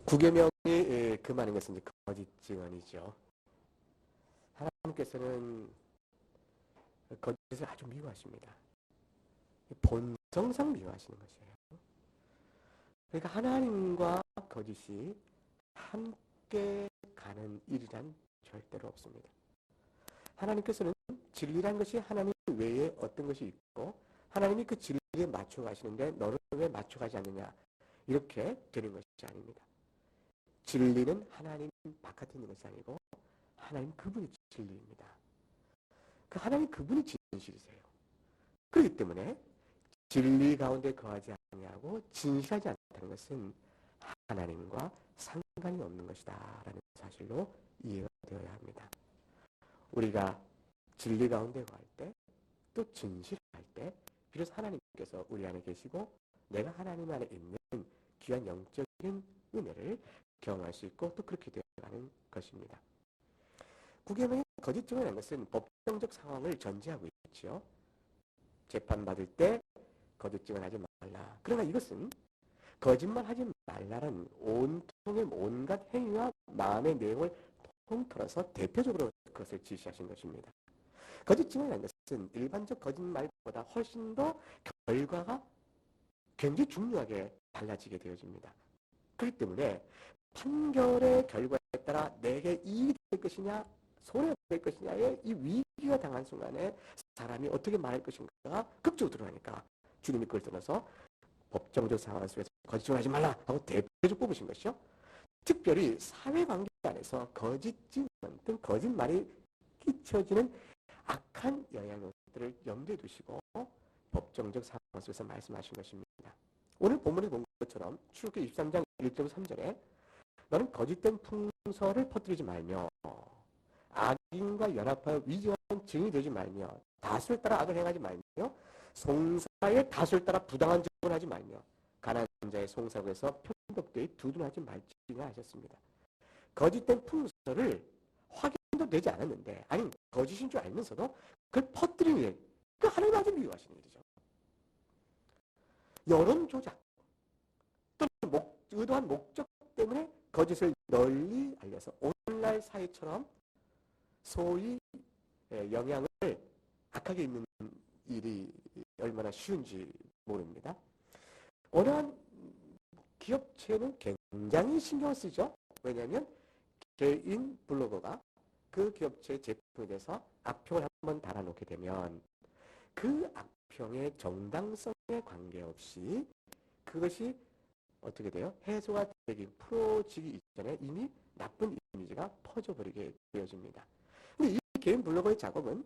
구계명이 금하는 것은 이제 거짓 증언이죠. 하나님께서는 거짓을 아주 미워하십니다. 본성상 미워하시는 것이에요. 그러니까 하나님과 거짓이 함께 가는 일이란 절대로 없습니다. 하나님께서는 진리란 것이 하나님 외에 어떤 것이 있고 하나님이 그 진리에 맞춰 가시는데 너는 왜 맞춰 가지 않느냐 이렇게 되는 것이 아닙니다. 진리는 하나님 바깥에 있는 것이 아니고 하나님 그분이 진리입니다. 그 하나님 그분이 진실이세요. 그렇기 때문에 진리 가운데 거하지 아니하고 진실하지 않다는 것은 하나님과 상관이 없는 것이다 라는 사실로 이해가 되어야 합니다. 우리가 진리 가운데 거할 때 또 진실할 때 비로소 하나님께서 우리 안에 계시고 내가 하나님 안에 있는 귀한 영적인 은혜를 경험할 수 있고 또 그렇게 되어가는 것입니다. 구계명의 거짓 증언이라는 것은 법정적 상황을 전제하고 있지요. 재판받을 때 거짓 증언하지 말라. 그러나 이것은 거짓말하지 말라는 온통의 온갖 행위와 마음의 내용을 통틀어서 대표적으로 그것을 지시하신 것입니다. 거짓 증언이라는 것은 일반적 거짓말보다 훨씬 더 결과가 굉장히 중요하게 달라지게 되어집니다. 그렇기 때문에 판결의 결과에 따라 내게 이익이 될 것이냐 손해가 될 것이냐에 이 위기가 당한 순간에 사람이 어떻게 말할 것인가가 극적으로 드러나니까 주님이 그걸 떠나서 법정적 상황 속에서 거짓 증언하지 말라 하고 대표적으로 뽑으신 것이죠. 특별히 사회관계 안에서 거짓 증언 등 거짓말이 끼쳐지는 악한 영향들을 염두에 두시고 법정적 상황 속에서 말씀하신 것입니다. 오늘 본문에 본 것처럼 출애굽기 23장 1절 3절에 너는 거짓된 풍설을 퍼뜨리지 말며 악인과 연합하여 위증한 증인이 되지 말며 다수를 따라 악을 행하지 말며 송사의 다수를 따라 부당한 증언을 하지 말며 가난한 자의 송사에서 편독되이 두둔하지 말지가 하셨습니다. 거짓된 풍설을 확인도 되지 않았는데 아니 거짓인 줄 알면서도 그걸 퍼뜨리는 일, 그 하나님 아주 미워하시는 일이죠. 여론 조작 또는 의도한 목적 때문에 거짓을 널리 알려서 오늘날 사회처럼 소위 영향을 악하게 있는 일이 얼마나 쉬운지 모릅니다. 어느 한 기업체는 굉장히 신경을 쓰죠. 왜냐하면 개인 블로거가 그 기업체의 제품에 대해서 악평을 한번 달아놓게 되면 그 악평의 정당성에 관계없이 그것이 어떻게 돼요? 해소가 되기, 풀어지기 이전에 이미 나쁜 이미지가 퍼져버리게 되어집니다. 근데 이 개인 블로거의 작업은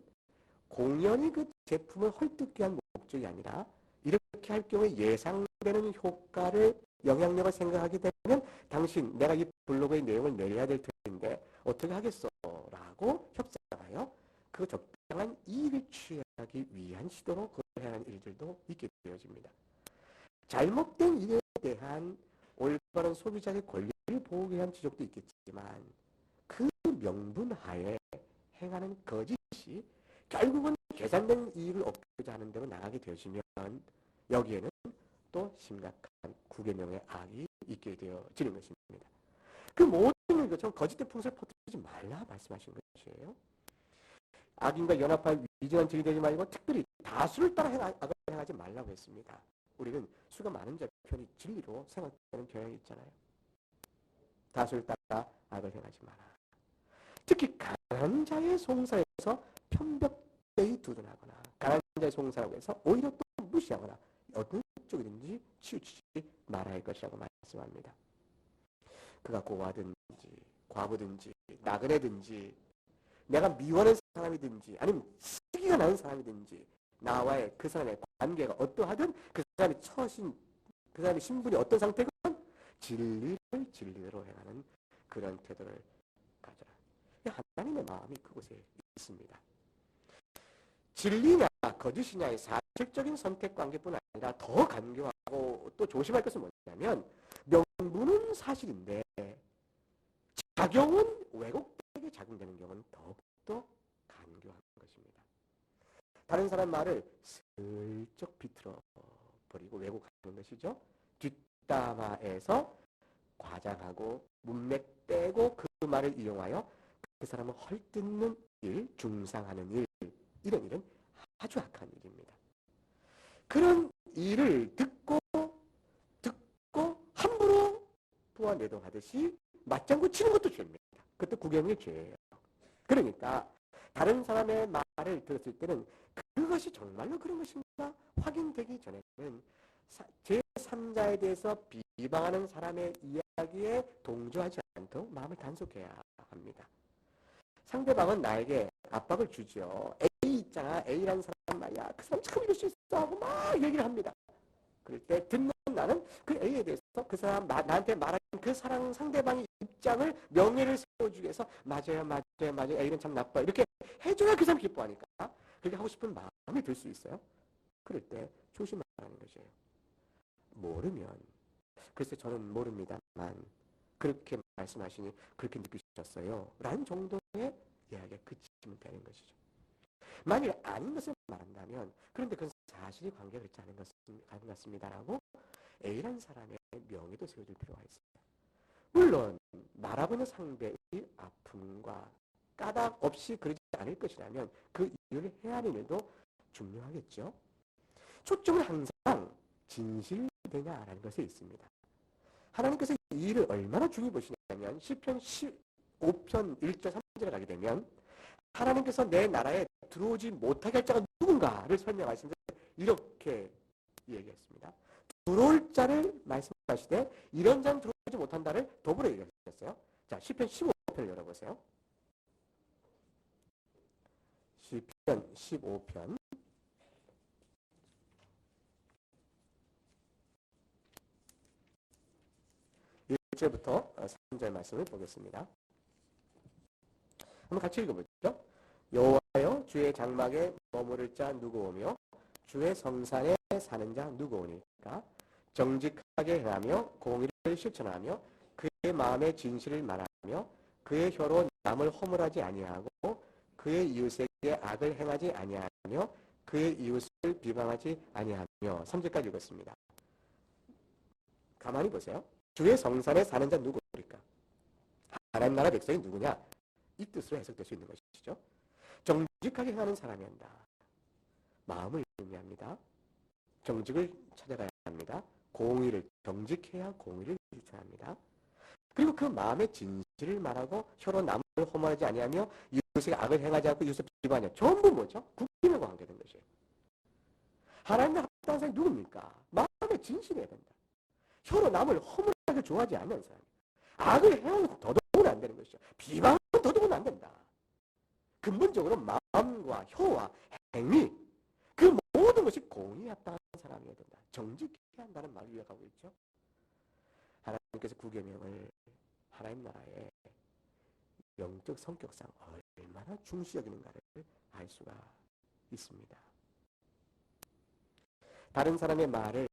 공연히 그 제품을 헐뜯기 위한 목적이 아니라 이렇게 할 경우에 예상되는 효과를 영향력을 생각하게 되면 당신 내가 이 블로그의 내용을 내려야 될 텐데 어떻게 하겠어? 라고 협상하여 그 적당한 이익을 취하기 위한 시도로 그걸 행하는 일들도 있게 되어집니다. 잘못된 일에 대한 올바른 소비자의 권리를 보호하기 위한 지적도 있겠지만 그 명분 하에 행하는 거짓이 결국은 계산된 이익을 얻고자 하는 대로 나가게 되어지면 여기에는 또 심각한 구계명의 악이 있게 되어지는 것입니다. 그 모든 것처럼 거짓된 풍설을 퍼뜨리지 말라 말씀하신 것이에요. 악인과 연합하여 위증한 증이 되지 말고 특별히 다수를 따라 악을 행하지 말라고 했습니다. 우리는 수가 많은 자 편이 진리로 생각하는 경향이 있잖아요. 다수를 따라 악을 행하지 마라. 특히 가난한 자의 송사에서 편벽되이 두둔하거나 가난한 자의 송사라고 해서 오히려 또 무시하거나 어떤 쪽이든지 치우치지 말아야 할 것이라고 말씀합니다. 그가 고아든지 과부든지 나그네든지 내가 미워하는 사람이든지 아니면 시기가 나는 사람이든지 나와의 그 사람의 관계가 어떠하든 그 사람의 처신, 그 사람의 신분이 어떤 상태건 진리를 진리대로 행하는 그런 태도를 가져라. 하나님의 마음이 그곳에 있습니다. 진리냐 거짓이냐의 사실적인 선택 관계뿐 아니라 더 간교하고 또 조심할 것은 뭐냐면 명분은 사실인데 작용은 왜곡되게 작용되는 경우는 더욱더 간교한 것입니다. 다른 사람 말을 슬쩍 비틀어 버리고 왜곡하는 것이죠. 뒷담화에서 과장하고 문맥 빼고 그 말을 이용하여 그 사람을 헐뜯는 일, 중상하는 일, 이런 일은 아주 악한 일입니다. 그런 일을 듣고 함부로 부와 내동하듯이 맞장구 치는 것도 죄입니다. 그것도 구경의 죄예요. 그러니까 다른 사람의 말을 들었을 때는 그것이 정말로 그런 것인가 확인되기 전에는 제3자에 대해서 비방하는 사람의 이야기에 동조하지 않도록 마음을 단속해야 합니다. 상대방은 나에게 압박을 주죠. A 있잖아. A라는 사람 말이야. 그 사람 참 이럴 수 있어 하고 막 얘기를 합니다. 그럴 때 듣는 나는 그 A에 대해서 그 사람 나한테 말하는 그 사람 상대방의 입장을 명예를 세워주기 위해서 맞아요. A는 참 나빠. 이렇게 해줘야 그 사람 기뻐하니까. 그렇게 하고 싶은 마음이 들 수 있어요. 그럴 때 조심하라는 것이에요. 모르면 글쎄 저는 모릅니다만 그렇게 말씀하시니 그렇게 느끼셨어요. 라는 정도의 이야기가 그치면 되는 것이죠. 만일 아닌 것을 말한다면 그런데 그건 사실이 관계가 그렇지 않은 것 같습니다라고 A라는 사람의 명예도 세워줄 필요가 있어요. 물론 말하고 있는 상대의 아픔과 까닭 없이 그러지 않을 것이라면 그 이유를 헤아리는 일도 중요하겠죠. 초점은 항상 진실되냐라는 것에 있습니다. 하나님께서 이 일을 얼마나 중요히 보시냐면 시편 15편 1절 3절에 가게 되면 하나님께서 내 나라에 들어오지 못하게 할 자가 누군가를 설명하시는데 이렇게 얘기했습니다. 들어올 자를 말씀하시되 이런 자는 들어오지 못한다를 더불어 얘기하셨어요. 자, 시편 15편을 열어보세요. 시편 15편 1절부터 3절 말씀을 보겠습니다. 한번 같이 읽어보죠. 여호와여 주의 장막에 머무를 자 누구오며 주의 성산에 사는 자 누구오니까 정직하게 행하며 공의를 실천하며 그의 마음의 진실을 말하며 그의 혀로 남을 허물하지 아니하고 그의 이웃에게 악을 행하지 아니하며 그의 이웃을 비방하지 아니하며 3절까지 읽었습니다. 가만히 보세요. 주의 성산에 사는 자 누구일까? 하나님 나라 백성이 누구냐? 이 뜻으로 해석될 수 있는 것이죠. 정직하게 행하는 사람이 한다. 마음을 의미합니다. 정직을 찾아가야 합니다. 공의를 정직해야 공의를 실천합니다. 그리고 그 마음의 진실을 말하고 혀로 남을 허물하지 아니하며 이웃에게 악을 행하지 않고 이웃을 비방하냐. 전부 뭐죠? 국민과 관계된 것이에요. 하나님과 합당한 사람이 누굽니까? 마음의 진실해야 된다. 혀로 남을 허물하게 좋아하지 않는 사람. 악을 행하면 더더욱은 안 되는 것이죠. 비방은 더더욱은 안 된다. 근본적으로 마음과 혀와 행위, 그 모든 것이 공의에 합당한 사람이어야 된다. 정직해야 한다는 말을 요약하고 있죠. 하나님께서 구계명을 하나님 나라의 영적 성격상 얼마나 중시 여기는가를 알 수가 있습니다. 다른 사람의 말을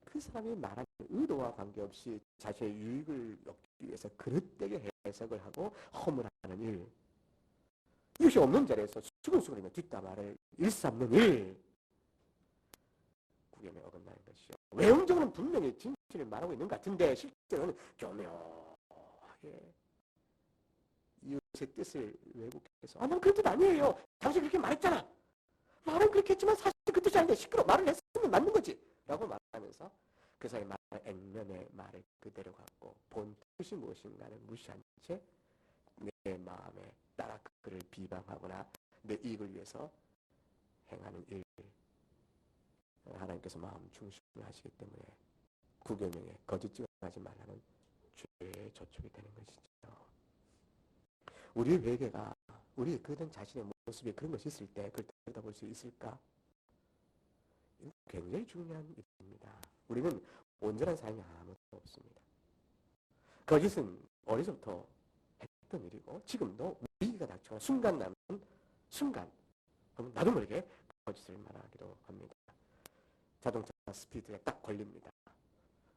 그 사람이 말하는 의도와 관계없이 자신의 유익을 얻기 위해서 그릇되게 해석을 하고 허물하는 일, 이것이 없는 자리에서 수근수근이며 뒷담화를 일삼는 일, 구경에 어긋나는 것이죠. 외형적으로는 분명히 진실을 말하고 있는 것 같은데 실제로는 교묘하게 이웃의 뜻을 왜곡해서 난 그런 뜻 아니에요. 당신 그렇게 말했잖아. 말은 그렇게 했지만 사실 그 뜻이 아닌데 마를 했으면 맞는 거지 라고 말하면서 그 사람의 액면의 말을 그대로 갖고 본 뜻이 무엇인가를 무시한 채 내 마음에 따라 그를 비방하거나 내 이익을 위해서 행하는 일, 하나님께서 마음 중심하시기 때문에 구계명에 거짓 증언하지 말라는 죄의 저촉이 되는 것이죠. 우리의 회개가 우리 그런 자신의 모습에 그런 것이 있을 때 그걸 들여다볼 수 있을까? 굉장히 중요한 일입니다. 우리는 온전한 사람이 아무도 없습니다. 거짓은 어려서부터 했던 일이고 지금도 위기가 닥쳐가 순간 남은 순간 나도 모르게 거짓을 말하기도 합니다. 자동차 스피드에 딱 걸립니다.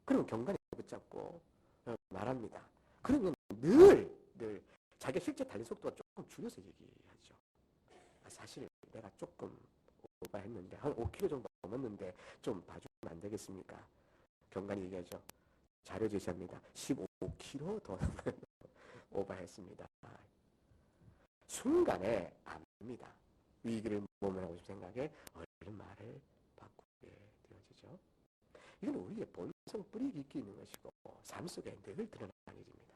그러면 경관에 붙잡고 말합니다. 그러면 늘 자기가 실제 달린 속도가 조금 줄여서 얘기하죠. 사실 내가 조금 오버했는데 한 5km 정도 넘었는데 좀 봐주면 안 되겠습니까? 경관이 얘기하죠. 자료 제시합니다. 15kg 더 오버했습니다. 순간에 압니다. 위기를 모면하고 싶은 생각에 얼른 말을 바꾸게 되어지죠. 이건 우리의 본성 뿌리 깊게 있는 것이고 삶 속에 늘 드러나는 일입니다.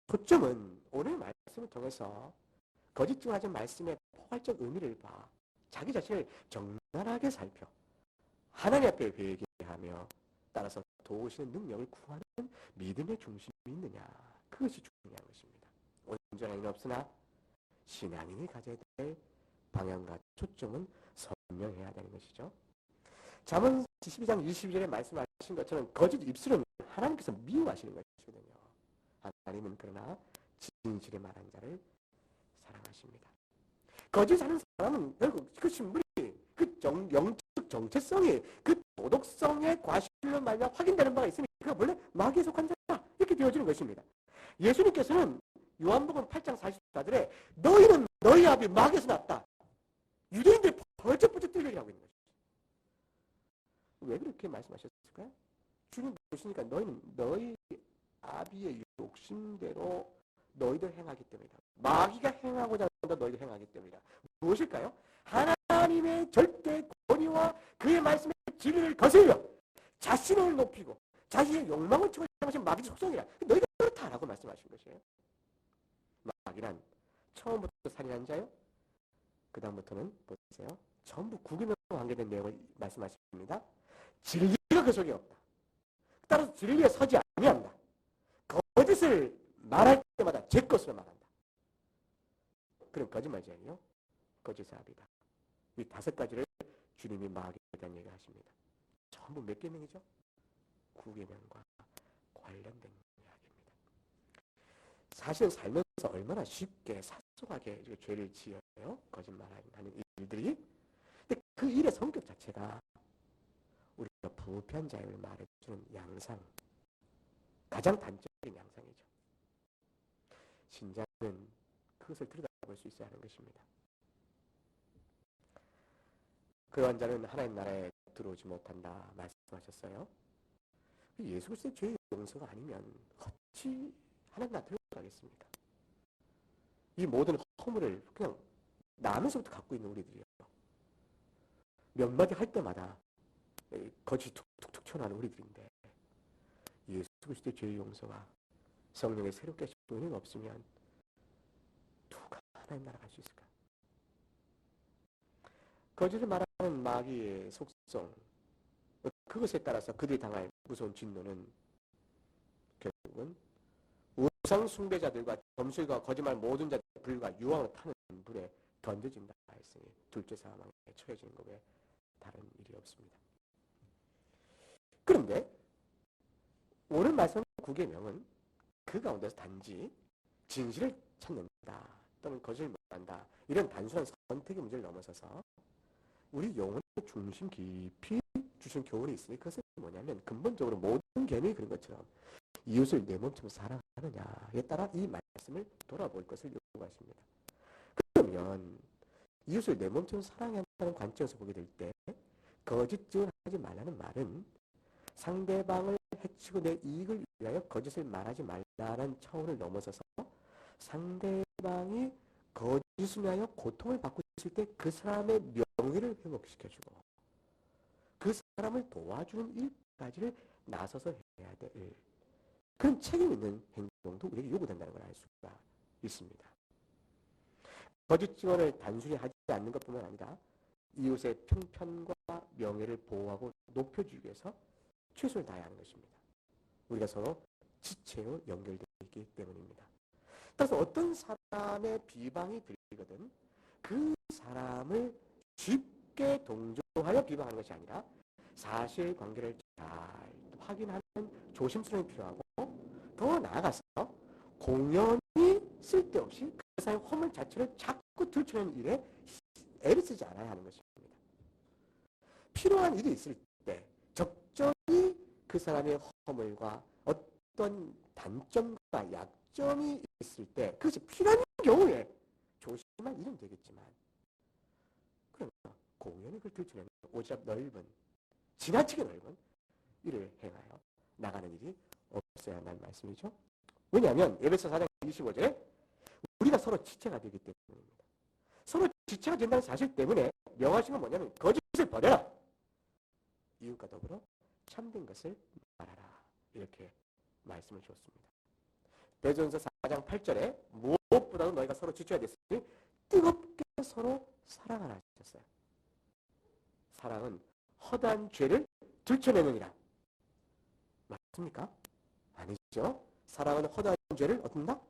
초점은 오늘 말씀을 통해서 거짓 증언하지 말씀의 포괄적 의미를 봐 자기 자신을 적나라하게 살펴 하나님 앞에 회개하며 따라서 도우시는 능력을 구하는 믿음의 중심이 있느냐, 그것이 중요한 것입니다. 온전한 일 없으나 신앙인이 가져야 될 방향과 초점은 선명해야 하는 것이죠. 잠언 12장 22절에 말씀하신 것처럼 거짓 입술은 하나님께서 미워하시는 것이거든요. 하나님은 그러나 진실에 말한 자를 사랑하십니다. 거짓하는 사람은 결국 그 신분이 그 영적 정체성이 그 도덕성의 과실로 말미암아 확인되는 바가 있으니 그가 원래 마귀에 속한 자다 이렇게 되어지는 것입니다. 예수님께서는 요한복음 8장 44절에 너희는 너희 아비 마귀에서 났다. 유대인들이 벌쩍벌쩍 뛰게 하고 있는 것이죠. 왜 그렇게 말씀하셨을까요? 주님 보시니까 너희는 너희 아비의 욕심대로 너희들 행하기 때문이다. 마귀가 행하고자 한다 너희들 행하기 때문이다. 무엇일까요? 하나님의 절대 권위와 그의 말씀의 진리를 거슬려 자신을 높이고 자신의 욕망을 채우는 것이 마귀의 속성이라. 너희가 그렇다라고 말씀하신 것이에요. 마귀란 처음부터 살인한 자요. 그 다음부터는 보세요. 전부 구기명과 관계된 내용을 말씀하십니다. 진리가 그 속에 없다. 따라서 진리에 서지 아니한다. 거짓을 말할 때마다 제 것으로 말한다. 그럼 거짓말쟁이요. 거짓의 아비다. 이 5가지를 주님이 마귀에 대한 얘기를 하십니다. 전부 몇 계명이죠? 9계명과 관련된 이야기입니다. 사실 살면서 얼마나 쉽게 사소하게 죄를 지어요. 거짓말하는 일들이. 근데 그 일의 성격 자체가 우리가 부패한 자유를 말해주는 양상, 가장 단적인 양상이죠. 신자는 그것을 들여다볼 수 있어야 하는 것입니다. 그러한 자는 하나님 나라에 들어오지 못한다 말씀하셨어요. 예수 그리스도의 죄의 용서가 아니면 어찌 하나님 나라에 들어가겠습니까? 이 모든 허물을 그냥 나면서부터 갖고 있는 우리들이요. 몇 마디 할 때마다 거짓이 툭툭툭 튀어나오는 우리들인데 예수 그리스도의 죄의 용서가 성령의 새롭게 하신 은혜가 없으면 누가 하나님 나라 갈 수 있을까? 거짓을 말하는 마귀의 속성, 그것에 따라서 그들이 당할 무서운 진노는 결국은 우상 숭배자들과 점술과 거짓말 모든 자들 불과 유황을 타는 불에 던져진다 했으니 둘째 사망에 처해지는 것 외에 다른 일이 없습니다. 그런데 오늘 말씀 9계명은 그 가운데서 단지 진실을 찾는다 또는 거짓을 못한다 이런 단순한 선택의 문제를 넘어서서 우리 영혼의 중심 깊이 주신 교훈이 있으니 그것은 뭐냐면 근본적으로 모든 계명이 그런 것처럼 이웃을 내 몸처럼 사랑하느냐에 따라 이 말씀을 돌아볼 것을 요구하십니다. 그러면 이웃을 내 몸처럼 사랑해야 한다는 관점에서 보게 될 때 거짓 증언하지 말라는 말은 상대방을 해치고 내 이익을 위하여 거짓을 말하지 말라는 차원을 넘어서서 상대방이 거짓을 위하여 고통을 받고 있을 때 그 사람의 명예를 회복시켜주고 그 사람을 도와주는 일까지를 나서서 해야 될 그런 책임 있는 행동도 우리에게 요구된다는 걸 알 수가 있습니다. 거짓 증언을 단순히 하지 않는 것뿐만 아니라 이웃의 평판과 명예를 보호하고 높여주기 위해서 최선을 다해야 하는 것입니다. 우리가 서로 지체로 연결되어 있기 때문입니다. 따라서 어떤 사람의 비방이 들리거든 그 사람을 쉽게 동조하여 비방하는 것이 아니라 사실관계를 잘 확인하는 조심스러움이 필요하고 더 나아가서 공연히 쓸데없이 그 사람의 허물 자체를 자꾸 들춰내는 일에 애를 쓰지 않아야 하는 것입니다. 필요한 일이 있을 때 적절히 그 사람의 허물과 어떤 단점과 약점이 있을 때 그것이 필요한 경우에 조심할 일은 되겠지만 그러나 공연히 그걸 들춰내는 오지랖 넓은 지나치게 넓은 일을 행하여 나가는 일이 있어야 한다는 말씀이죠. 왜냐하면 에베소 4장 25절에 우리가 서로 지체가 되기 때문입니다. 서로 지체가 된다는 사실 때문에 명하신 건 뭐냐면 거짓을 버려라. 이웃과 더불어 참된 것을 말하라. 이렇게 말씀을 주었습니다. 베드로전서 4장 8절에 무엇보다도 너희가 서로 지쳐야 됐으니 뜨겁게 서로 사랑하라 하셨어요. 사랑은 허다한 죄를 들춰내느니라. 맞습니까? 아니죠. 사랑은 허다한 죄를 어떤다?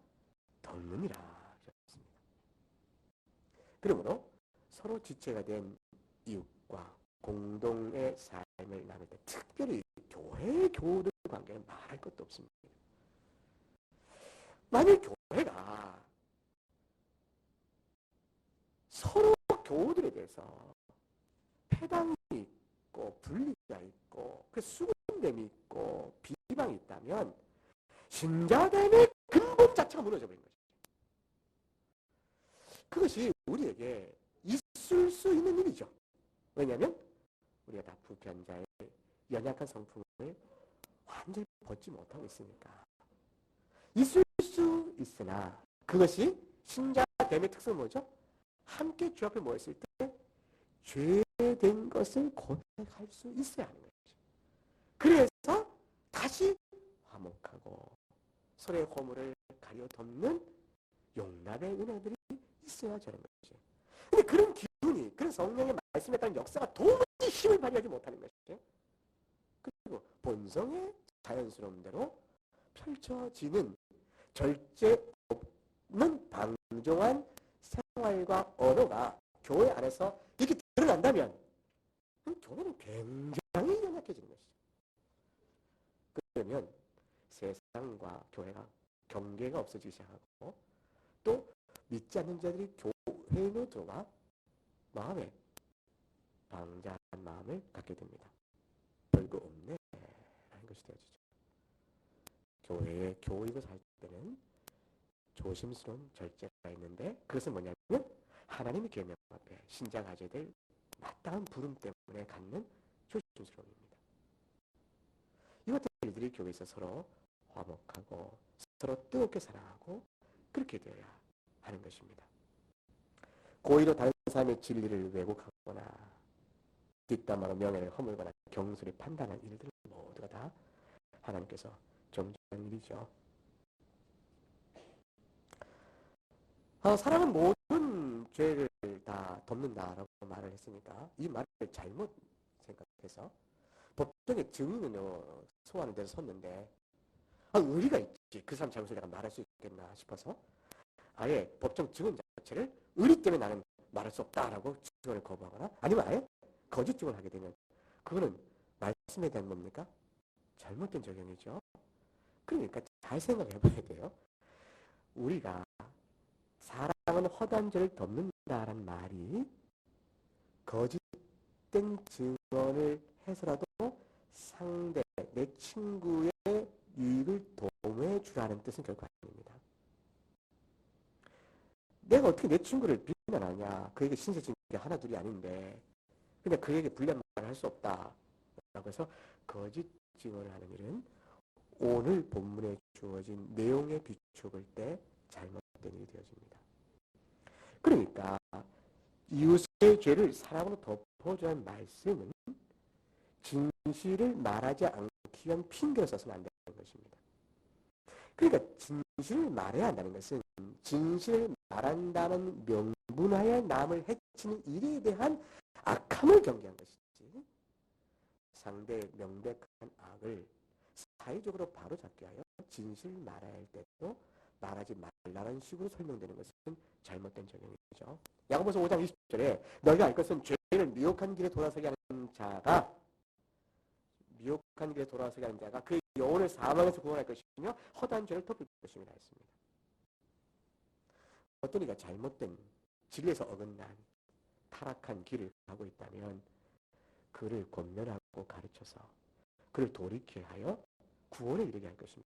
덮느니라 하셨습니다. 그러므로 서로 지체가 된 이웃과 공동의 삶을 나눌 때 특별히 교회 교우들 관계는 말할 것도 없습니다. 만일 교회가 서로 교우들에 대해서 패당이 있고 분리가 있고 수군됨이 있고 비방이 있다면 신자됨의 근본 자체가 무너져 버린 것이죠. 그것이 우리에게 있을 수 있는 일이죠. 왜냐하면 우리가 다 부편자의 연약한 성품을 완전히 벗지 못하고 있으니까. 있을 수 있으나 그것이 신자됨의 특성은 뭐죠? 함께 주 앞에 모였을 때 죄된 것을 고백할 수 있어야 하는 것이죠. 그래서 다시 화목하고 서로의 허물을 가려 덮는 용납의 은혜들이 있어야 하는 것이죠. 근데 그런 기운이, 그런 성령의 말씀에 따른 역사가 도무지 힘을 발휘하지 못하는 것이죠. 그리고 본성의 자연스러운 대로 펼쳐지는 절제 없는 방종한 생활과 언어가 교회 안에서 이렇게 드러난다면 교회는 굉장히 연약해지는 것이죠. 그러면 세상과 교회가 경계가 없어지기 시작하고 또 믿지 않는 자들이 교회로 들어와 마음에 방자한 마음을 갖게 됩니다. 별거 없네 라는 것이 되어지죠. 교회에 교우이고 살 때는 조심스러운 절제가 있는데 그것은 뭐냐면 하나님의 계명 앞에 신자 가져야 될 마땅한 부름 때문에 갖는 조심스러움입니다. 이것들 일들이 교회에서 서로 화목하고 서로 뜨겁게 사랑하고 그렇게 되어야 하는 것입니다. 고의로 다른 사람의 진리를 왜곡하거나 뒷담화로 명예를 허물거나 경솔히 판단한 일들 모두가 다 하나님께서 정죄하는 일이죠. 사랑은 모든 죄를 다 덮는다라고 말을 했으니까 이 말을 잘못 생각해서 법정에 증인은요 소환은 돼서 섰는데 의리가 있지 그 사람 잘못을 내가 말할 수 있겠나 싶어서 아예 법정 증언 자체를 의리 때문에 나는 말할 수 없다라고 증언을 거부하거나 아니면 아예 거짓 증언을 하게 되면 그거는 말씀에 대한 뭡니까? 잘못된 적용이죠. 그러니까 잘 생각해 봐야 돼요. 우리가 사랑은 허다한 죄를 덮는다라는 말이 거짓된 증언을 해서라도 상대, 내 친구의 유익을 도모해 주라는 뜻은 결코 아닙니다. 내가 어떻게 내 친구를 비난하냐, 그에게 신세진 게 하나 둘이 아닌데 그냥 그에게 불리한 말을 할 수 없다 라고 해서 거짓 증언을 하는 일은 오늘 본문에 주어진 내용에 비추을 때 잘못된 일이 되어집니다. 그러니까 이웃의 죄를 사랑으로 덮어주는 말씀은 진실을 말하지 않기 위한 핑계로 써서는 안 되는 것입니다. 그러니까 진실을 말해야 한다는 것은 진실을 말한다는 명분하에 남을 해치는 일에 대한 악함을 경계한 것이지 상대의 명백한 악을 사회적으로 바로잡기 위하여 진실을 말해야 할 때도 말하지 말라는 식으로 설명되는 것은 잘못된 적용이죠. 야고보서 5장 20절에 너희가 알 것은 죄를 미혹한 길에 돌아서게 하는 자가 그의 영혼을 사망에서 구원할 것이며 허다한 죄를 덮을 것임이라 했습니다. 어떤 이가 잘못된 진리에서 어긋난 타락한 길을 가고 있다면 그를 권면하고 가르쳐서 그를 돌이키게 하여 구원에 이르게 할 것입니다.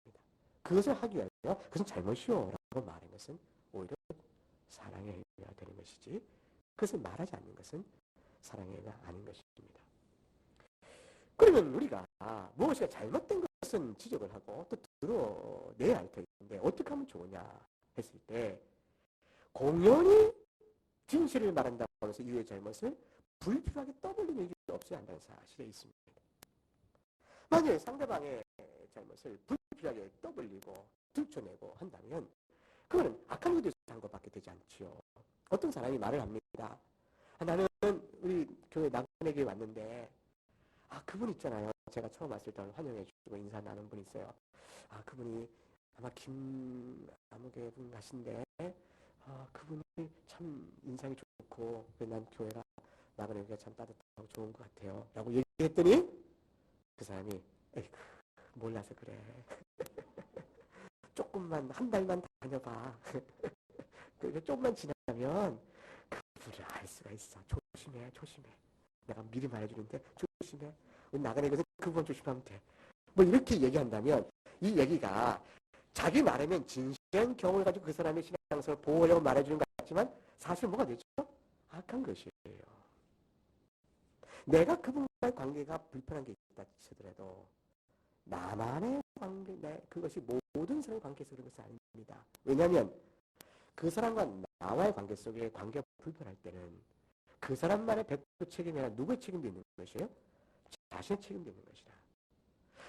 그것을 하기 위하여 그것은 잘못이요 라고 말하는 것은 오히려 사랑의 행위가 되는 것이지 그것을 말하지 않는 것은 사랑의 행위가 아닌 것입니다. 그러면 우리가 무엇이가 잘못된 것은 지적을 하고 또 좋으냐 했을 때 공연히 진실을 말한다고 하면서 이후의 잘못을 불필요하게 떠벌리는 일이 없어야 한다는 사실에 있습니다. 만약에 상대방의 잘못을 불필요하게 떠벌리고 들춰내고 한다면 그거는 악한 의도에서 한 것밖에 되지 않지요. 어떤 사람이 말을 합니다. 나는 우리 교회 나그네에게 왔는데 그분 있잖아요. 제가 처음 왔을 때 환영해주고 인사 나눈 분 있어요. 그분이 아마 김아무개 분 가신데 그분이 참 인상이 좋고 난 교회가 나그네가 참 따뜻하고 좋은 것 같아요. 라고 얘기했더니 그 사람이 에이구 몰라서 그래. 조금만 한 달만 다녀봐. 조금만 지나면 그분을 알 수가 있어. 조심해. 내가 미리 말해주는데 조심해. 우리 나그네 것은 그분 조심하면 돼. 뭐 이렇게 얘기한다면 이 얘기가 자기 말하면 진실한 경험을 가지고 그 사람의 신앙성을 보호하려고 말해주는 것 같지만 사실 뭐가 되죠? 악한 것이에요. 내가 그분과의 관계가 불편한 게 있다 치더라도 나만의 관계, 그것이 모든 사람의 관계에서 그런 것은 아닙니다. 왜냐하면 그 사람과 나와의 관계 속에 관계가 불편할 때는 그 사람만의 100% 책임이 아니라 누구의 책임도 있는 것이에요? 자신의 책임도 있는 것이라.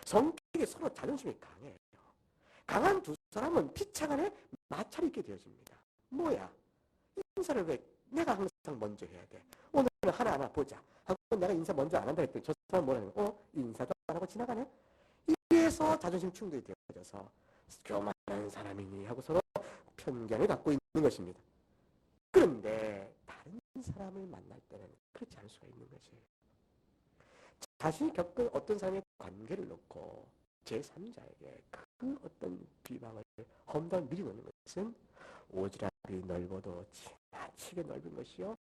성격이 서로 자존심이 강해요. 강한 두 사람은 피차간에 마찰이 있게 되어집니다. 뭐야? 인사를 왜 내가 항상 먼저 해야 돼? 오늘은 하나하나 보자. 하고 내가 인사 먼저 안 한다 했더니 저 사람 뭐라는 거야? 인사도 안 하고 지나가네? 이래서 자존심 충돌이 되어져서 교만한 사람이니 하고 서로 편견을 갖고 있는 것입니다. 그런데 다른 사람을 만날 때는 그렇지 않을 수가 있는 것이에요. 자신이 겪은 어떤 사람의 관계를 놓고 제3자에게 그 어떤 비방을 험담을 미리 놓는 것은 오지랖이 넓어도 지나치게 넓은 것이요.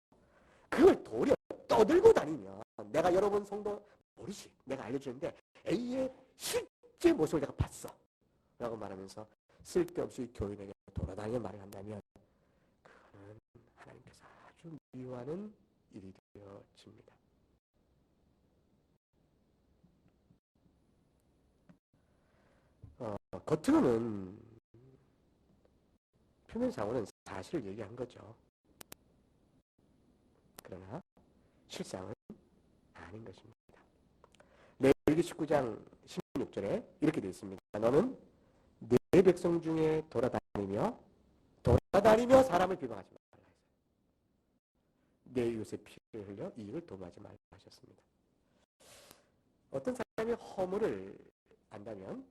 그걸 도리어 떠들고 다니면 내가 여러분 성도 모르지. 내가 알려주는데 A의 실제 모습을 내가 봤어. 라고 말하면서 쓸데없이 교인에게 돌아다니는 말을 한다면 그거는 하나님께서 아주 미워하는 일이 되어집니다. 겉으로는 표면상으로는 사실을 얘기한 거죠. 그러나 실상은 아닌 것입니다. 레위기 19장 16절에 이렇게 되어 있습니다. 너는 내 백성 중에 돌아다니며 사람을 비방하지 말라 했어요. 내 이웃의 피를 흘려 이익을 도모하지 말라 하셨습니다. 어떤 사람이 허물을 안다면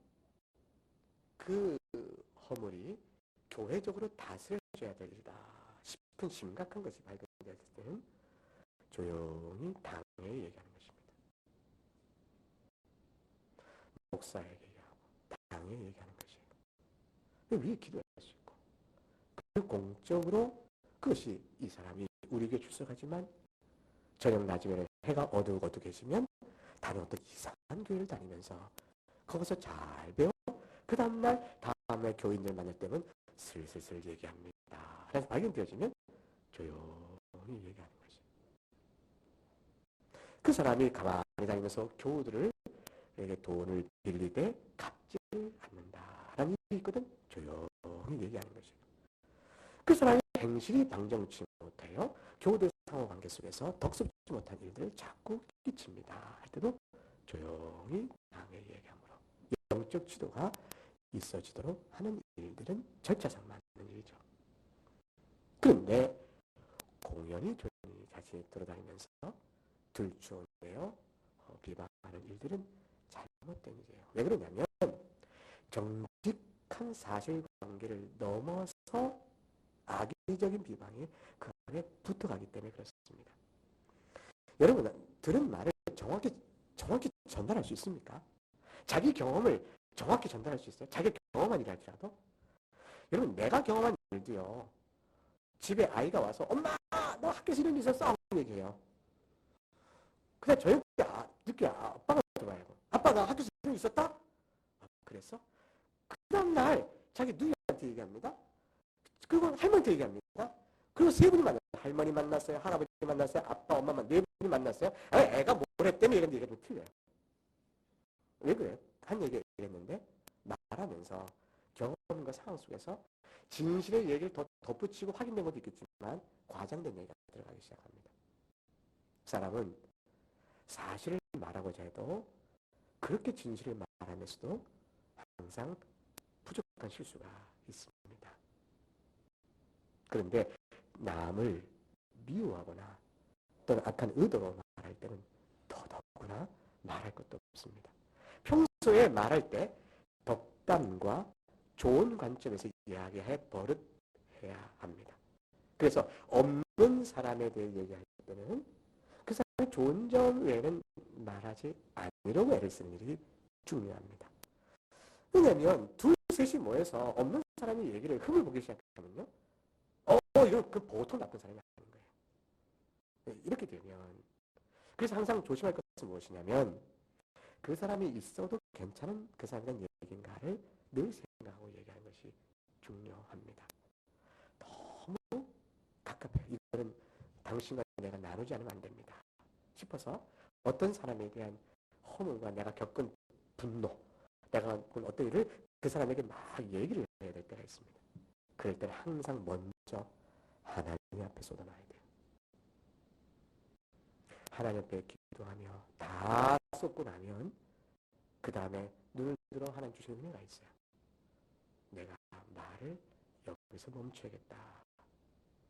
그 허물이 교회적으로 다스려져야 될 일이다 싶은 심각한 것이 발견될 때는 조용히 당에 얘기하는 것입니다. 목사에게 얘기하고 당에 얘기하는 것이에요. 위에 기도할 수 있고 그 공적으로 그것이 이 사람이 우리 교회 출석하지만 저녁 낮이면 해가 어두고 계시면 다른 어떤 이상한 교회를 다니면서 거기서 잘 배워 그 다음날 교인들 만날 때면 슬슬 얘기합니다. 그래서 발견되어지면 조용히 얘기하는 거죠. 그 사람이 가만히 다니면서 교우들에게 돈을 빌리되 갚지를 않는다라는 일이 있거든. 조용히 얘기하는 거죠. 그 사람이 행실이 방정치 못해요. 교우들 상호관계 속에서 덕습지 못한 일들을 자꾸 끼칩니다. 할 때도 조용히 당에 얘기함으로 영적 지도가 있어지도록 하는 일들은 절차상 맞는 일이죠. 그런데 공연히 조용히 자신이 돌아다니면서 들추어내어 비방하는 일들은 잘못된 일이에요. 왜 그러냐면 정직한 사실관계를 넘어서 악의적인 비방이 그 안에 붙어가기 때문에 그렇습니다. 여러분 들은 말을 정확히 전달할 수 있습니까? 자기 경험을 정확히 전달할 수 있어요? 자기가 경험한 일이 할지라도? 여러분 내가 경험한 일도요. 집에 아이가 와서 엄마 너 학교에서 이런 일 있었어? 하고 얘기해요. 그냥 저녁 때 늦게 아빠가 들어와요. 아빠가 학교에서 이런 일 있었다? 그랬어? 그 다음날 자기 누이한테 얘기합니다. 그리고 할머니한테 얘기합니다. 그리고 세 분이 만났어요. 할머니 만났어요. 할아버지 만났어요. 아빠, 엄마 네 분이 만났어요. 애가 뭘 했다며 이런 얘기가 좀 틀려요. 왜 그래요? 한 얘기 했는데 말하면서 경험과 상황 속에서 진실의 얘기를 더 덧붙이고 확인된 것도 있겠지만 과장된 얘기가 들어가기 시작합니다. 사람은 사실을 말하고자 해도 그렇게 진실을 말하면서도 항상 부족한 실수가 있습니다. 그런데 남을 미워하거나 또는 악한 의도로 말할 때는 더더구나 말할 것도 없습니다. 평소에 말할 때 덕담과 좋은 관점에서 이야기해 버릇해야 합니다. 그래서 없는 사람에 대해 얘기할 때는 그 사람의 좋은 점 외에는 말하지 않으려고 애를 쓰는 일이 중요합니다. 왜냐하면 둘, 셋이 모여서 없는 사람이 얘기를 흠을 보기 시작하면요. 이건 그 보통 나쁜 사람이 아닌 거예요. 이렇게 되면 그래서 항상 조심할 것은 무엇이냐면 그 사람이 있어도 괜찮은 그 사람에 대한 얘기인가를 늘 생각하고 얘기하는 것이 중요합니다. 너무 갑갑해요. 이거는 당신과 내가 나누지 않으면 안 됩니다 싶어서 어떤 사람에 대한 허물과 내가 겪은 분노, 내가 겪은 어떤 일을 그 사람에게 막 얘기를 해야 될 때가 있습니다. 그럴 때는 항상 먼저 하나님 앞에 쏟아놔야 돼요. 하나님 앞에 기도하며 다 쏟고 나면 그 다음에 눈을 들어 하나님 주시는 은혜가 있어요. 내가 말을 여기서 멈춰야겠다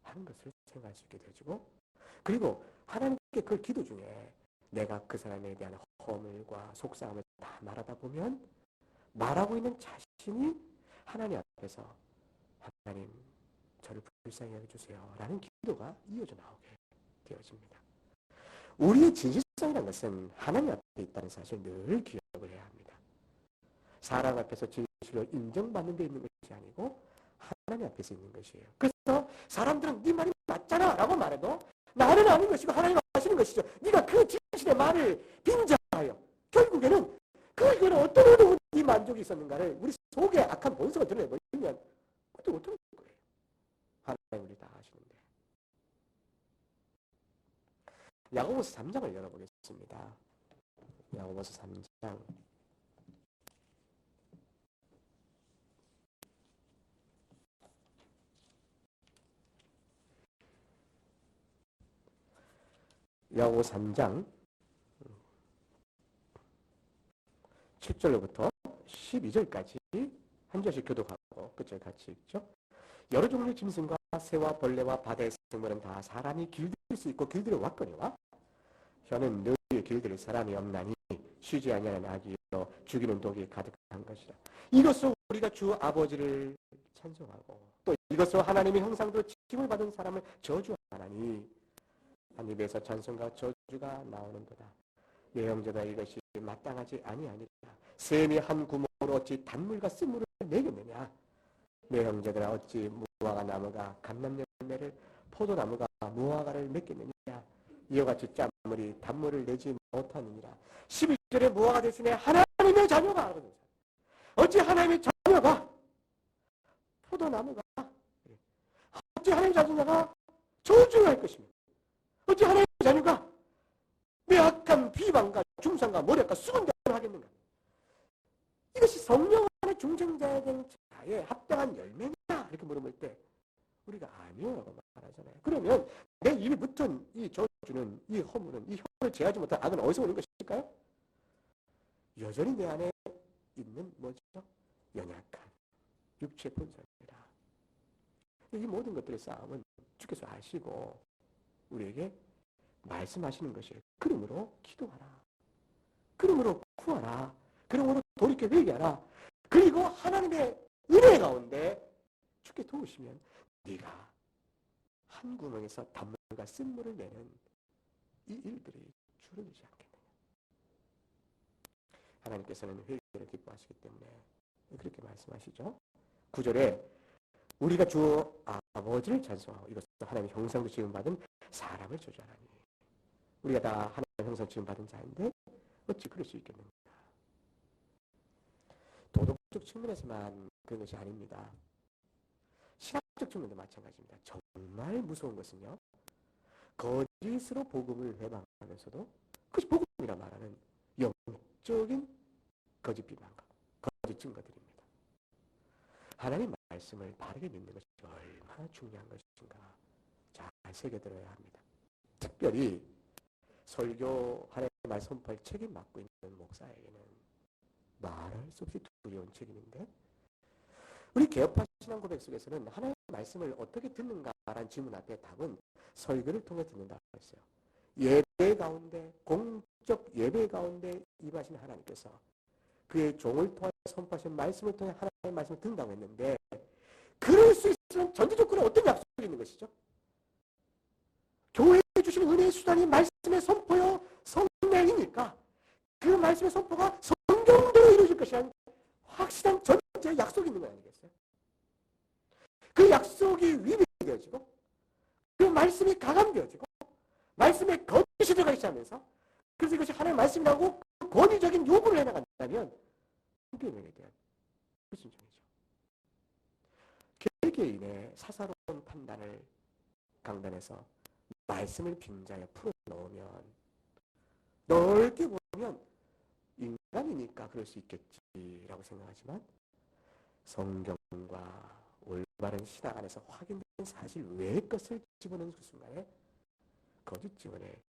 하는 것을 생각할 수 있게 되어지고, 그리고 하나님께 그 기도 중에 내가 그 사람에 대한 허물과 속상함을 다 말하다 보면 말하고 있는 자신이 하나님 앞에서 하나님 저를 불쌍히 여겨주세요 라는 기도가 이어져 나오게 되어집니다. 우리의 진실성이라는 것은 하나님 앞에 있다는 사실을 늘 기억을 해야 합니다. 사람 앞에서 진실로 인정받는 데 있는 것이 아니고 하나님 앞에서 있는 것이에요. 그래서 사람들은 네 말이 맞잖아 라고 말해도 나는 아닌 것이고 하나님 아시는 것이죠. 네가 그 진실의 말을 빙자하여 결국에는 그거는 어떤 의도로 네 만족이 있었는가를 우리 속에 악한 본성을 드러내버리면 그것도 어떻게 될 거예요. 하나님 우리 다 아시는데. 야고보서 3장을 열어보겠습니다. 야고보서 3장 야고보 3장 7절로부터 12절까지 한 절씩 교독하고 끝절 같이 읽죠. 여러 종류의 짐승과 새와 벌레와 바다의 생물은 다 사람이 길들일 수 있고 길들여 왔거니와 혀는 너희의 길들일 사람이 없나니 쉬지 아니하는 악이요 죽이는 독이 가득한 것이라. 이것으로 우리가 주 아버지를 찬송하고 또 이것으로 하나님의 형상대로 칭을 받은 사람을 저주하나니 한 입에서 찬송과 저주가 나오는도다. 내 형제다 이것이 마땅하지 아니하니라. 샘이 한 구멍으로 어찌 단물과 쓴물을 내겠느냐. 내 형제들아 어찌 무화과 나무가 감람 열매를 포도나무가 무화과를 맺겠느냐. 이와 같이 짠물이 단물을 내지 못하느니라. 11절에 무화과 대신에 하나님의 자녀가 어찌 하나님의 자녀가 포도나무가 어찌 하나님의 자녀가 저주할 것입니다. 어찌 하나님의 자녀가 매악한 비방과 중상과 모략과 수군대를 하겠는가. 이것이 성령 안에 중생자에 된 자의 합당한 열매냐 이렇게 물어볼 때 우리가 아니요라고 말하잖아요. 그러면 내 입에 붙은 이 저주는, 이 허물은, 이 혀를 제하지 못한 악은 어디서 오는 것일까요? 여전히 내 안에 있는 뭐죠? 연약한 육체의 본성이다. 이 모든 것들의 싸움은 주께서 아시고 우리에게 말씀하시는 것이에요. 그러므로 기도하라. 그러므로 구하라. 그러므로 돌이켜 회개하라. 그리고 하나님의 은혜 가운데 주께 도우시면 네가 한 구멍에서 단물과 쓴물을 내는 이 일들이 줄어들지 않겠느냐. 하나님께서는 회개를 기뻐하시기 때문에 그렇게 말씀하시죠. 9절에 우리가 주 아버지를 찬송하고 이것은 하나님의 형상도 지음받은 사람을 저주하나니 우리가 다 하나님의 형상 지음받은 자인데 어찌 그럴 수 있겠는가. 도덕적 측면에서만 그런 것이 아닙니다. 신학적 측면도 마찬가지입니다. 정말 무서운 것은요. 거짓으로 복음을 회방하면서도 그것이 복음이라 말하는 영적인 거짓 비방과 거짓 증거들입니다. 하나님 말씀을 바르게 믿는 것이 얼마나 중요한 것인가 잘 새겨들어야 합니다. 특별히 설교 하나님의 말씀 선포할 책임 맡고 있는 목사에게는 말할 수 없이 두려운 책임인데, 우리 개업화 신앙 고백 속에서는 하나님의 말씀을 어떻게 듣는가라는 질문 앞에 답은 설교를 통해 듣는다고 했어요. 예배 가운데, 공적 예배 가운데 임하신 하나님께서 그의 종을 통해 선포하신 말씀을 통해 하나님의 말씀을 듣는다고 했는데, 그럴 수 있으면 전제 조건에 어떤 약속이 있는 것이죠? 교회에 주신 은혜의 수단이 말씀의 선포요 성령이니까 그 말씀의 선포가 성경대로 이루어질 것이라는 확실한 전제 약속이 있는 거 아니겠어요? 그 약속이 위배되어지고 그 말씀이 가감되어지고 말씀에 거짓이 들어가기 시작하면서, 그래서 이것이 하나님의 말씀이라고 권위적인 요구를 해나간다면 성경에 대한 불순종이죠. 개개인의 사사로운 판단을 강단에서 말씀을 빙자해 풀어놓으면, 넓게 보면 인간이니까 그럴 수 있겠지라고 생각하지만, 성경과 올바른 신앙 안에서 확인된 사실 외의 것을 집어넣는 그 순간에 거짓 증언에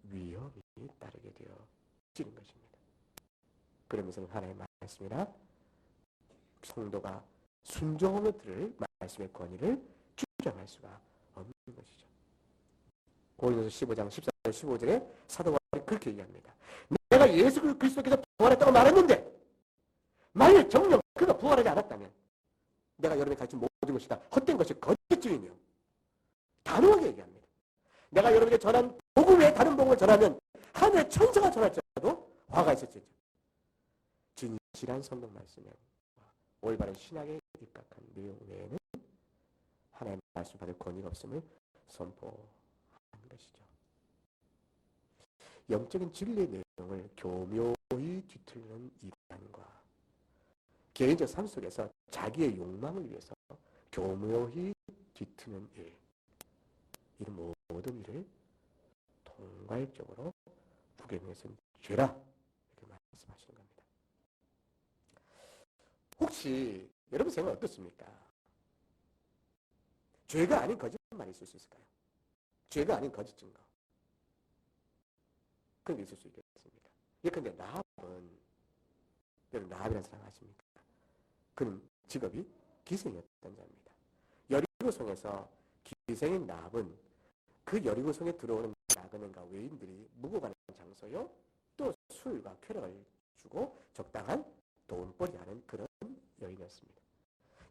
위험이 따르게 되어지는 것입니다. 그러면서 하나님의 말씀이나 성도가 순종하며 들을 말씀의 권위를 주장할 수가 없는 것이죠. 고린도서 15장 14절 15절에 사도 바울이 그렇게 얘기합니다. 내가 예수 그리스도께서 부활했다고 말했는데 만일 정녕 그가 부활하지 않았다면 내가 여러분이 가르친 모든 것이 다 헛된 것이 거짓증이며, 단호하게 얘기합니다. 내가 여러분에게 전한 복음 외에 다른 복음을 전하면 하늘의 천사가 전할지라도 화가 있을지죠. 진실한 성경 말씀에 올바른 신학에 입각한 내용 외에는 하나님의 말씀 받을 권위가 없음을 선포하는 것이죠. 영적인 진리의 내용을 교묘히 뒤틀는 이단과 개인적 삶 속에서 자기의 욕망을 위해서 교묘히 뒤트는 일, 이런 모든 일을 통괄적으로 부계명에서는 죄라 이렇게 말씀하시는 겁니다. 혹시 여러분 생각 어떻습니까? 죄가 아닌 거짓말이 있을 수 있을까요? 죄가 아닌 거짓 증거, 그런 게 있을 수 있겠습니까? 예컨대 라합은, 여러분 라합이라는 사람 아십니까? 그는 직업이 기생이었던 자입니다. 여리고성에서 기생인 라합은 그 여리고성에 들어오는 나그네과 외인들이 묵어가는 장소요, 또 술과 쾌락을 주고 적당한 돈벌이 하는 그런 여인이었습니다.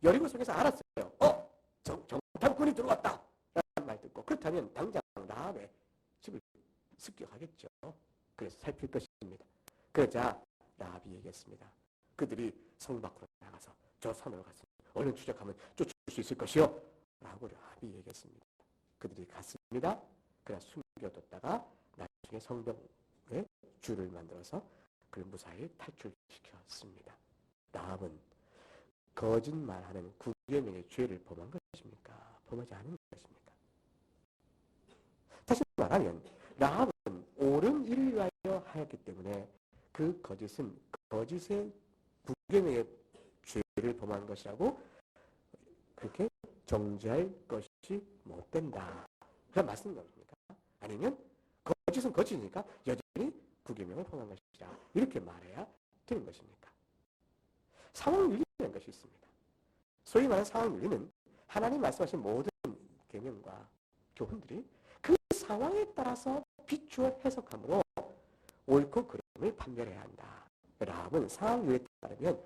여리고성에서 알았어요. 정탐꾼이 들어왔다 라는 말 듣고, 그렇다면 당장 라합의 집을 습격하겠죠. 그래서 살필 것입니다. 그러자 라합이 얘기했습니다. 그들이 성 밖으로 나가서 저 산으로 가서 얼른 추적하면 쫓을 수 있을 것이요 라고 라합이 얘기했습니다. 그들이 갔습니다. 그래서 숨겨뒀다가 나중에 성벽에 줄을 만들어서 그를 무사히 탈출시켰습니다. 라합은 거짓말하는 9계명의 죄를 범한 것입니까? 범하지 않은 것입니까? 다시 말하면 라합은 옳은 일을 위하여 하였기 때문에 그 거짓은 거짓의 9계명의 죄를 범한 것이라고 그렇게 정죄할 것이 못 된다. 그런 말씀 겁니까? 아니면 거짓은 거짓이니까 여전히 9계명을 범한 것이다. 이렇게 말해야 되는 것입니까? 상황윤리라는 것이 있습니다. 소위 말하는 상황윤리는 하나님 말씀하신 모든 계명과 교훈들이 그 상황에 따라서 비추어 해석함으로 옳고 그름을 판별해야 한다. 라함은 상황윤리에 따르면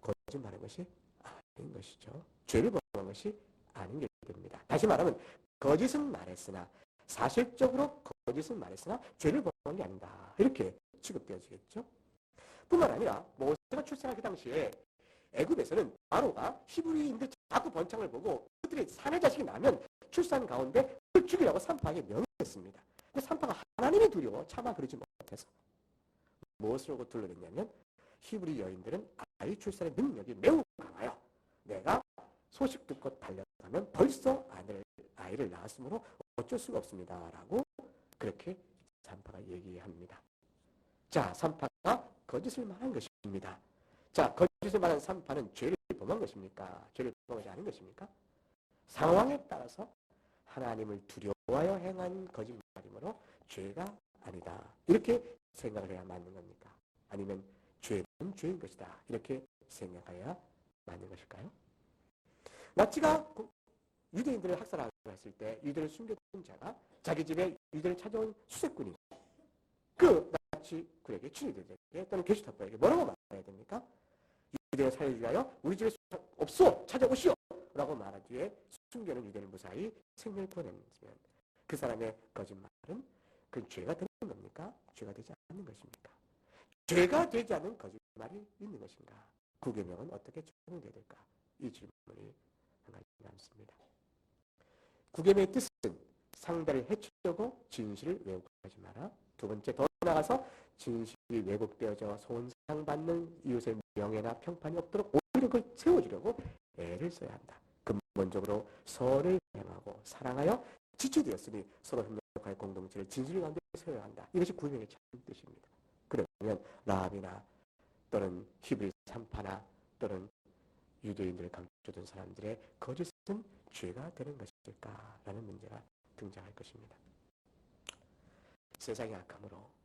거짓말한 것이 아닌 것이죠. 죄를 범한 것이 아닌 게 됩니다. 다시 말하면 거짓은 말했으나 사실적으로 거짓은 말했으나 죄를 범한 게 아니다. 이렇게 취급되어지겠죠. 뿐만 아니라 모세가 출생하기 당시에 애굽에서는 바로가 히브리인들 자꾸 번창을 보고 그들이 사내 자식이 나면 출산 가운데 그걸 죽이라고 산파에게 명했습니다. 근데 산파가 하나님이 두려워 차마 그러지 못해서 무엇으로 둘러댔냐면 히브리 여인들은 아이 출산의 능력이 매우 강하여 내가 소식 듣고 달려가면 벌써 아이를 낳았으므로 어쩔 수가 없습니다. 라고 그렇게 산파가 얘기합니다. 자, 산파가 거짓을 말한 것입니다. 자, 거짓을 말한 산파는 죄를 경험한 것입니까? 죄를 경험하지 않은 것입니까? 상황에 따라서 하나님을 두려워하여 행한 거짓말이므로 죄가 아니다. 이렇게 생각을 해야 맞는 겁니까? 아니면 죄는 죄인 것이다. 이렇게 생각해야 맞는 것일까요? 나치가 유대인들을 학살하고 했을 때 유대를 숨겼던 자가 자기 집에 유대를 찾아온 수색군이 그 나치 군에게 친위대들에게 또는 게슈타포에게 뭐라고 말해야 됩니까? 유대를 살려주기 위하여 우리 집에 없어 찾아오시오 라고 말한 뒤에 숨겨놓은 유대를 무사히 생명을 구원했으면 그 사람의 거짓말은 그 죄가 되는 겁니까? 죄가 되지 않는 것입니까? 죄가 되지 않는 거짓말이 있는 것인가? 구계명은 어떻게 적용돼야 될까? 이 질문이 한 가지 남습니다. 구계명의 뜻은 상대를 해치려고 진실을 왜곡하지 마라. 두 번째, 더 나아가서 진실이 왜곡되어져 손상받는 이웃의 명예나 평판이 없도록 오히려 그걸 세워주려고 애를 써야 한다. 근본적으로 선을 행하고 사랑하여 지체되었으니 서로 협력할 공동체를 진실 가운데 세워야 한다. 이것이 구계명의 참 뜻입니다. 그러면 라합이나 또는 히브리 산파나 또는 유대인들을 감춰둔 사람들의 거짓은 죄가 되는 것일까라는 문제가 등장할 것입니다. 세상의 악함으로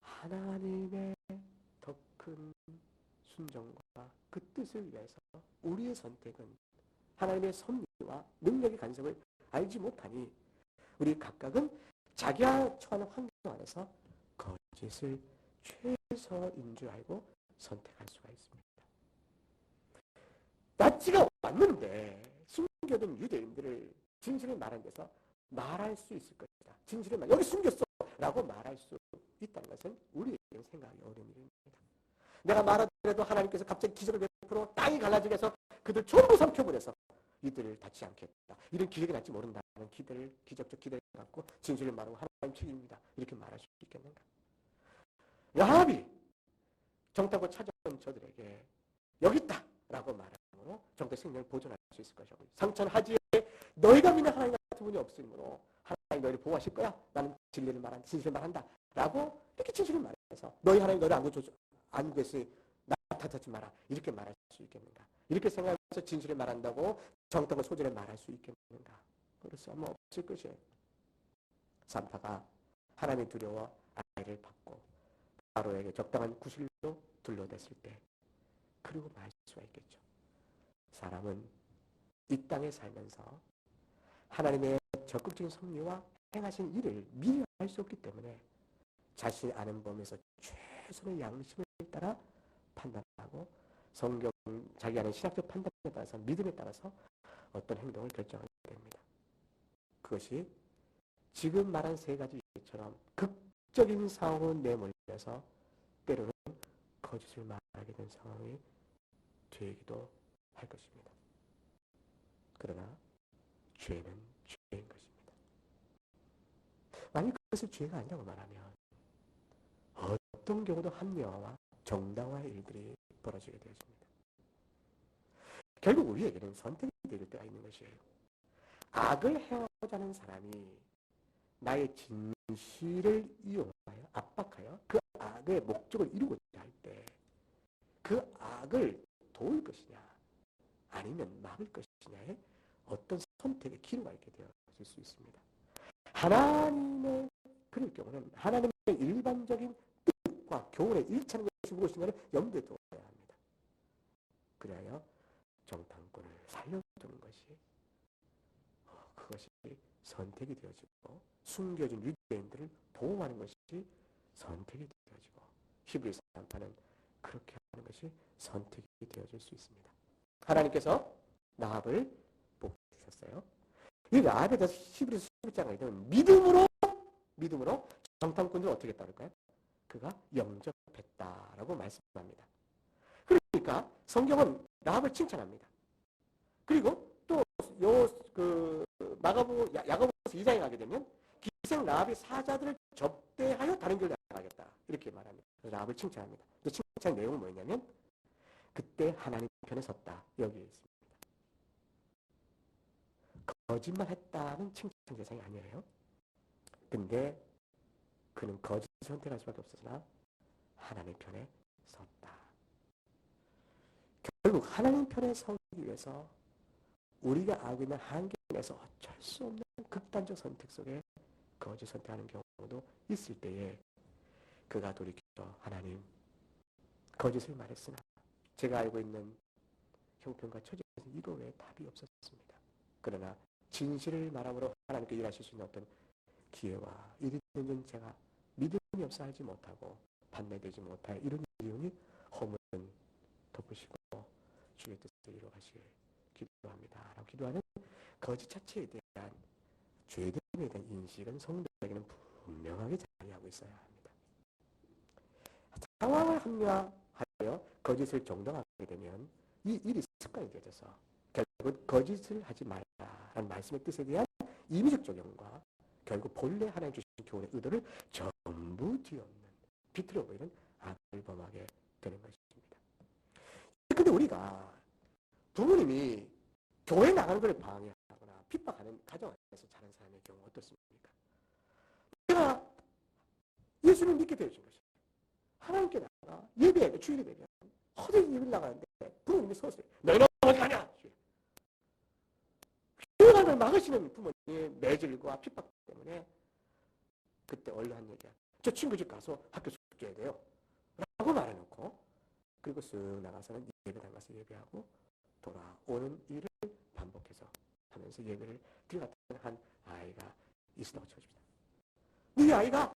하나님의 더 큰 순종과 그 뜻을 위해서 우리의 선택은 하나님의 섭리와 능력의 간섭을 알지 못하니 우리 각각은 자기가 처한 환경 안에서 거짓을 최선인 줄 알고 선택할 수가 있습니다. 나치가 왔는데 숨겨둔 유대인들을 진실을 말한 데서 말할 수 있을 것이다. 진실을 여기 숨겼어 라고 말할 수 있다는 것은 우리에게는 생각하기 어려운 일입니다. 내가 말하더라도 하나님께서 갑자기 기적을 베풀어 땅이 갈라지게 해서 그들 전부 삼켜버려서 이들을 닫지 않겠다. 이런 기적이 날지 모른다는 기적적 기대를 갖고 진실을 말하고 하나님 책임입니다. 이렇게 말할 수 있겠는가? 라합이 정타고 찾아온 저들에게 여기 있다 라고 말함으로 정타 생명을 보존할 수 있을 것이고 상천하지에 너희가 믿는 하나님 같은 분이 없으므로 하나님 너희를 보호하실 거야. 나는 진리를 말한다. 진실을 말한다. 라고 이렇게 진실을 말해서 너희 하나님 너를 안 구했으니 나타나지 마라. 이렇게 말할 수 있겠는가? 이렇게 생각해서 진실을 말한다고 정통을 소재를 말할 수 있겠는가? 그래서 아마 없을 것이에요. 산파가 하나님이 두려워 아이를 받고 바로에게 적당한 구실로 둘러댔을 때 그리고 말 수가 있겠죠. 사람은 이 땅에 살면서 하나님의 적극적인 섭리와 행하신 일을 미리 알 수 없기 때문에 자신이 아는 범위에서 최선의 양심을 따라 판단하고 성경, 자기 아는 신학적 판단에 따라서 믿음에 따라서 어떤 행동을 결정하게 됩니다. 그것이 지금 말한 세 가지 일처럼 극적인 상황으로 내몰려서 때로는 거짓을 말하게 된 상황이 되기도 할 것입니다. 그러나 죄는 죄인 것입니다. 만약 그것을 죄가 아니라고 말하면 어떤 경우도 합리화와 정당화의 일들이 벌어지게 되어집니다. 결국 우리에게는 선택이 될 때가 있는 것이에요. 악을 해오자 하는 사람이 나의 진실을 이용하여 압박하여 그 악의 목적을 이루고자 할 때 그 악을 도울 것이냐 아니면 막을 것이냐에 어떤 선택의 기로가 있게 되어질 수 있습니다. 하나님의 그럴 경우는 하나님의 일반적인 뜻과 교훈의 일치하는 것이 무엇인가를 염두에 두어야 합니다. 그래야 정탐꾼을 살려두는 것이 그것이 선택이 되어지고 숨겨진 유대인들을 보호하는 것이 선택이 되어지고 히브리 산파는 그렇게 하는 것이 선택이 되어질 수 있습니다. 하나님께서 라합을 복주셨어요. 이 라합에 대해서 히브리 11장에 되면 믿음으로 정탐꾼들을 어떻게 따를까요? 그가 영접했다라고 말씀합니다. 그러니까 성경은 라합을 칭찬합니다. 그리고 또 야고보서 2장에 가게 되면 기생 라합이 사자들을 접대하여 다른 길을 나가겠다 이렇게 말합니다. 그래서 라합을 칭찬합니다. 칭찬 내용은 뭐냐면 그때 하나님 편에 섰다 여기에 있습니다. 거짓말했다는 칭찬 대상이 아니에요. 근데 그는 거짓을 선택할 수밖에 없었으나 하나님 편에 섰다. 결국 하나님 편에 서기 위해서 우리가 알고 있는 한계 내에서 어쩔 수 없는 극단적 선택 속에 거짓 선택하는 경우도 있을 때에 그가 돌이켜 하나님, 거짓을 말했으나 제가 알고 있는 형편과 처지에서 이거 외에 답이 없었습니다. 그러나 진실을 말함으로 하나님께 일하실 수 있는 어떤 기회와 일이 있는 제가 믿음이 없어 하지 못하고 판매되지 못할 이런 이유니 허물은 덮으시고 주의 뜻을 이루어가시길 기도합니다. 라고 기도하는 거짓 자체에 대한 죄됨에 대한 인식은 성도에게는 분명하게 자리하고 있어야 합니다. 상황을 합리화하여 거짓을 정당하게 되면 이 일이 습관이 되어져서 결국 거짓을 하지 말라라는 말씀의 뜻에 대한 임의적 적용과 결국 본래 하나님 주신 교훈의 의도를 전부 뒤엎는 비틀어 보이는 악을 범하게 되는 것입니다. 그런데 우리가 부모님이 교회 나가는 걸 방해하거나 핍박하는 가정 안에서 자란 사람의 경우 어떻습니까? 내가 예수를 믿게 되어진 것이에요. 하나님께 나가 예배, 주일 예배면 허되게 예배를 나가는데 부모님이 서서 너희는 어디 가냐? 교회 가는 걸 막으시는 부모님의 매질과 핍박 때문에 그때 얼른 한 얘기야. 저 친구 집 가서 학교 숙제해야 돼요. 라고 말해놓고 그리고 쓱 나가서는 예배당 가서 예배하고 돌아오는 일을 반복해서 하면서 예배를 드려갔던 한 아이가 있었다고 쳐줍니다. 네 아이가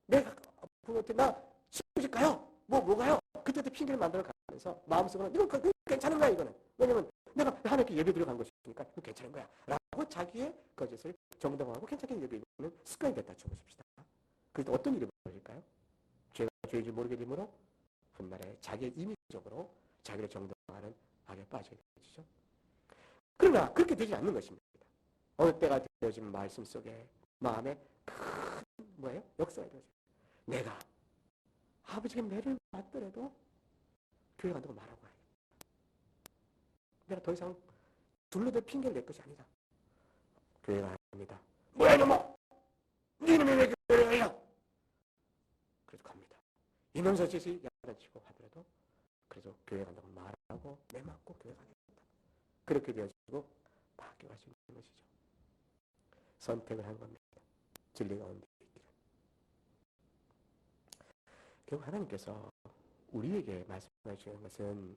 내가 부모한테 나 친구 집 가요. 뭐 가요? 그때도 핑계를 만들어 가면서 마음속으로 이건 괜찮은 거야 이거는. 왜냐면 내가 하나님께 예배 드려간 것이니까 이거 괜찮은 거야. 라고 자기의 거짓을 정당화하고 괜찮게 예배하는 습관이 됐다 쳐보십시다. 그래서 어떤 일이 벌어질까요? 죄가 죄인지 모르게 되므로 훗날에 자기의 임의적으로 자기를 정당화하는 악에 빠지게 되죠. 그러나 그렇게 되지 않는 것입니다. 어느 때가 되어진 말씀 속에 마음에 큰 역사가 되어져요. 내가 아버지의 매를 맞더라도 교회 간다고 말하고 와요. 내가 더 이상 둘러댈 핑계를 낼 것이 아니다. 교회가 아닙니다. 뭐야 이놈아! 니놈이 왜 교회를 해요? 그래서 갑니다. 이면서 짓이 야단치고 하더라도 그래서 교회 간다고 말하고 내 맞고 교회 가겠다. 그렇게 되어지고 바뀌어갈 수 있는 것이죠. 선택을 한 겁니다. 진리가 언제 있기를. 결국 하나님께서 우리에게 말씀해 주시는 것은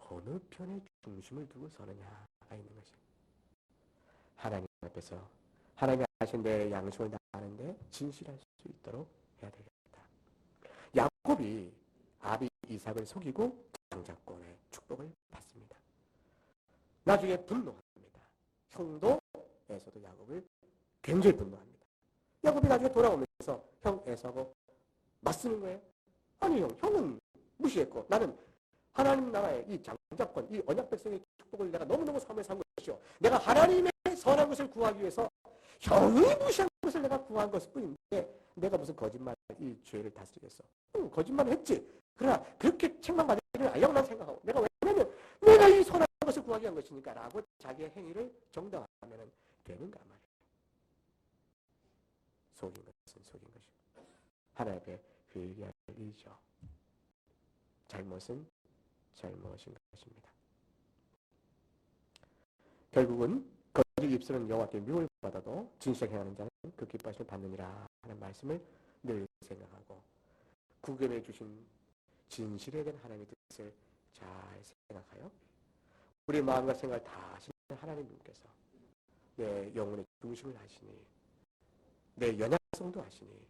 어느 편에 중심을 두고 서느냐가 있는 것입니다. 하나님 앞에서 하나님이 하신 내 양심을 다하는데 진실할 수 있도록 해야 되겠다. 야곱이 아비 이삭을 속이고 장자권의 축복을 받습니다. 나중에 분노합니다. 형도 에서도 야곱을 굉장히 분노합니다. 야곱이 나중에 돌아오면서 형 에서하고 맞서는 거예요. 아니 형은 무시했고 나는 하나님 나라의 이 장자권, 이 언약 백성의 축복을 내가 너무너무 사모해서 한 것이요. 내가 하나님의 선한 것을 구하기 위해서 형이 무시한 것을 내가 구한 것일 뿐인데 내가 무슨 거짓말 이 죄를 다스리겠어. 거짓말을 했지. 그러나 그렇게 책망받기를 알려고 난 생각하고 내가 왜냐면 내가 이 선한 것을 구하기 위한 것이니까 라고 자기의 행위를 정당화하면 되는가 말이에요. 속인 것은 속인 것이고 하나님 앞에 회개할 일이죠. 잘못은 잘못인 것입니다. 결국은 거짓 입술은 여호와께 미움을 받아도 진실하게 행하는 자는 그 기뻐하심을 받느니라 하는 말씀을 늘 생각하고 구별해 주신 진실에 대한 하나님의 뜻을 잘 생각하여 우리 마음과 생각을 다 하시는 하나님께서 내 영혼의 중심을 하시니 내 연약성도 하시니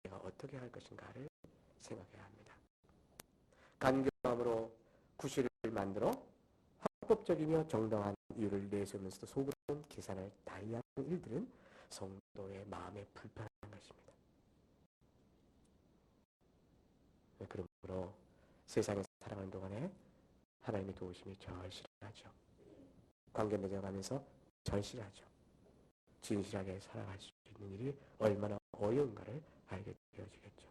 내가 어떻게 할 것인가를 생각해야 합니다. 간교함으로 구실을 만들어 합법적이며 정당한 이유를 내세우면서도 속으로는 계산을 다해야 하는 일들은 성도의 마음에 불편한 것입니다. 그러므로 세상에 살아가는 동안에 하나님의 도우심이 절실하죠. 관계 맺어가면서 절실하죠. 진실하게 살아갈 수 있는 일이 얼마나 어려운가를 알게 되어지겠죠.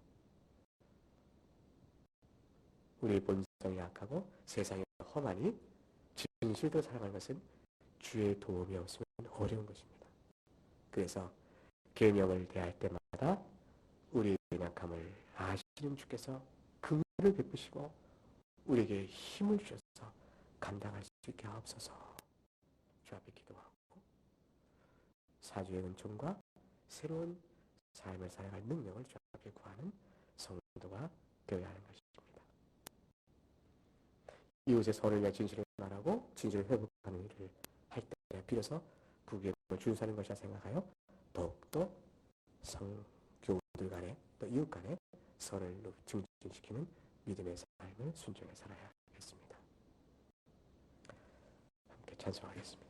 우리의 본성이 약하고 세상이 험하니 진실대로 살아가는 것은 주의 도움이 없으면 어려운 것입니다. 그래서 계명을 대할 때마다 우리의 연약함을 아시는 주께서 긍휼을 베푸시고 우리에게 힘을 주셔서 감당할 수 있게 하옵소서. 주 앞에 기도하고 사주의 은총과 새로운 삶을 살아갈 능력을 주 앞에 구하는 성도가 되어야 하는 것입니다. 이웃의 선을 위해 진실을 말하고 진실을 회복하는 일을 할 때 비로소 부귀영을 준수하는 것이라 생각하여 더욱더 성교우들 간에 또 이웃 간에 선을 증진시키는 믿음의 삶을 순종해 살아야 하겠습니다. 함께 찬송하겠습니다.